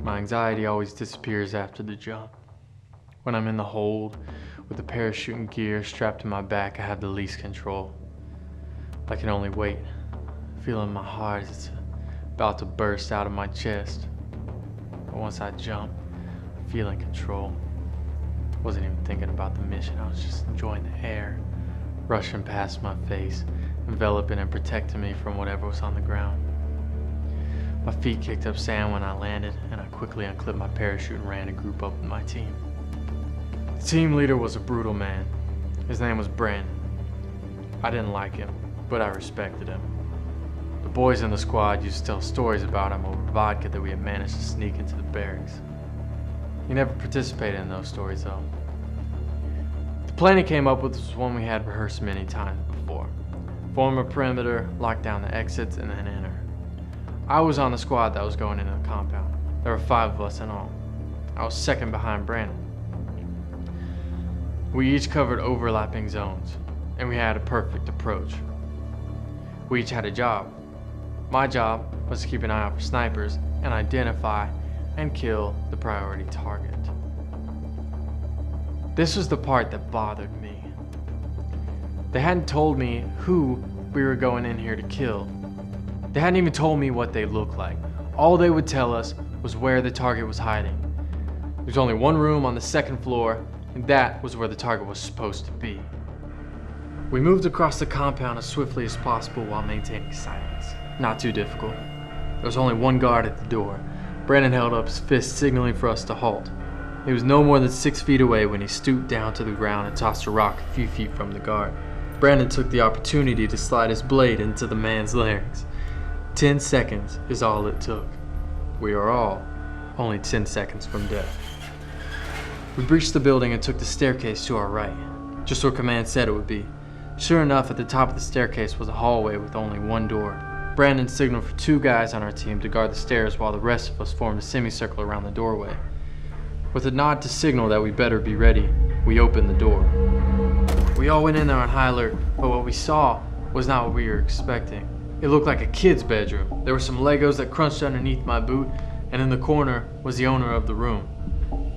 My anxiety always disappears after the jump. When I'm in the hold, with the parachute and gear strapped to my back, I have the least control. I can only wait, feeling my heart is about to burst out of my chest. But once I jump, I feel in control. Wasn't even thinking about the mission, I was just enjoying the air, rushing past my face, enveloping and protecting me from whatever was on the ground. My feet kicked up sand when I landed, and I quickly unclipped my parachute and ran to group up with my team. The team leader was a brutal man. His name was Brandon. I didn't like him, but I respected him. The boys in the squad used to tell stories about him over vodka that we had managed to sneak into the barracks. He never participated in those stories though. The plan he came up with was one we had rehearsed many times before. Form a perimeter, lock down the exits, and then enter. I was on the squad that was going into the compound. There were 5 of us in all. I was second behind Brandon. We each covered overlapping zones, and we had a perfect approach. We each had a job. My job was to keep an eye out for snipers and identify and kill the priority target. This was the part that bothered me. They hadn't told me who we were going in here to kill. They hadn't even told me what they looked like. All they would tell us was where the target was hiding. There's only one room on the 2nd floor, and that was where the target was supposed to be. We moved across the compound as swiftly as possible while maintaining silence. Not too difficult. There was only one guard at the door. Brandon held up his fist, signaling for us to halt. He was no more than 6 feet away when he stooped down to the ground and tossed a rock a few feet from the guard. Brandon took the opportunity to slide his blade into the man's larynx. 10 seconds is all it took. We are all only 10 seconds from death. We breached the building and took the staircase to our right, just where command said it would be. Sure enough, at the top of the staircase was a hallway with only one door. Brandon signaled for 2 guys on our team to guard the stairs while the rest of us formed a semicircle around the doorway. With a nod to signal that we better be ready, we opened the door. We all went in there on high alert, but what we saw was not what we were expecting. It looked like a kid's bedroom. There were some Legos that crunched underneath my boot, and in the corner was the owner of the room.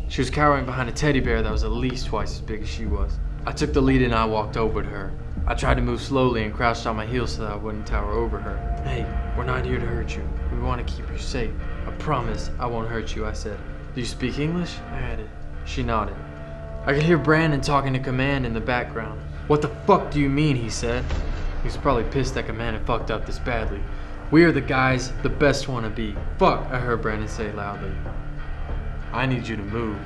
She was cowering behind a teddy bear that was at least twice as big as she was. I took the lead and I walked over to her. I tried to move slowly and crouched on my heels so that I wouldn't tower over her. "Hey, we're not here to hurt you. We want to keep you safe. I promise I won't hurt you," I said. "Do you speak English?" I added. She nodded. I could hear Brandon talking to Command in the background. "What the fuck do you mean?" he said. He was probably pissed that Command had fucked up this badly. "We are the guys the best want to be." "Fuck," I heard Brandon say loudly. "I need you to move."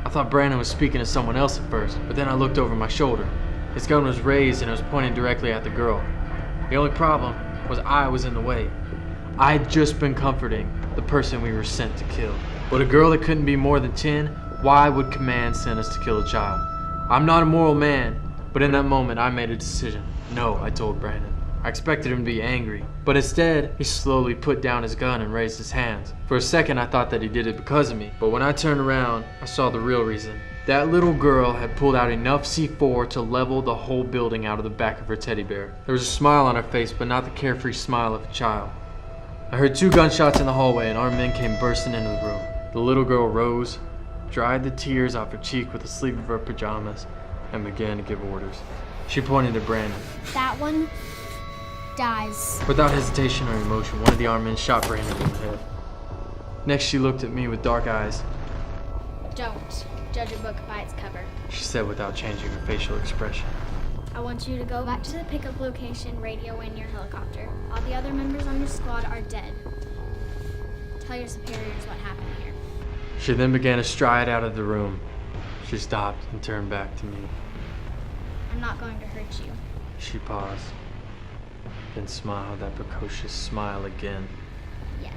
I thought Brandon was speaking to someone else at first, but then I looked over my shoulder. His gun was raised and it was pointing directly at the girl. The only problem was I was in the way. I had just been comforting the person we were sent to kill. But a girl that couldn't be more than 10, why would Command send us to kill a child? I'm not a moral man, but in that moment I made a decision. "No," I told Brandon. I expected him to be angry, but instead, he slowly put down his gun and raised his hands. For a second, I thought that he did it because of me, but when I turned around, I saw the real reason. That little girl had pulled out enough C4 to level the whole building out of the back of her teddy bear. There was a smile on her face, but not the carefree smile of a child. I heard 2 gunshots in the hallway, and armed men came bursting into the room. The little girl rose, dried the tears off her cheek with the sleeve of her pajamas, and began to give orders. She pointed at Brandon. "That one dies." Without hesitation or emotion, one of the armed men shot Brandon in the head. Next, she looked at me with dark eyes. "Don't judge a book by its cover," she said without changing her facial expression. "I want you to go back to the pickup location, radio in your helicopter. All the other members on your squad are dead. Tell your superiors what happened here." She then began to stride out of the room. She stopped and turned back to me. "I'm not going to hurt you." She paused, then smiled that precocious smile again. Yet.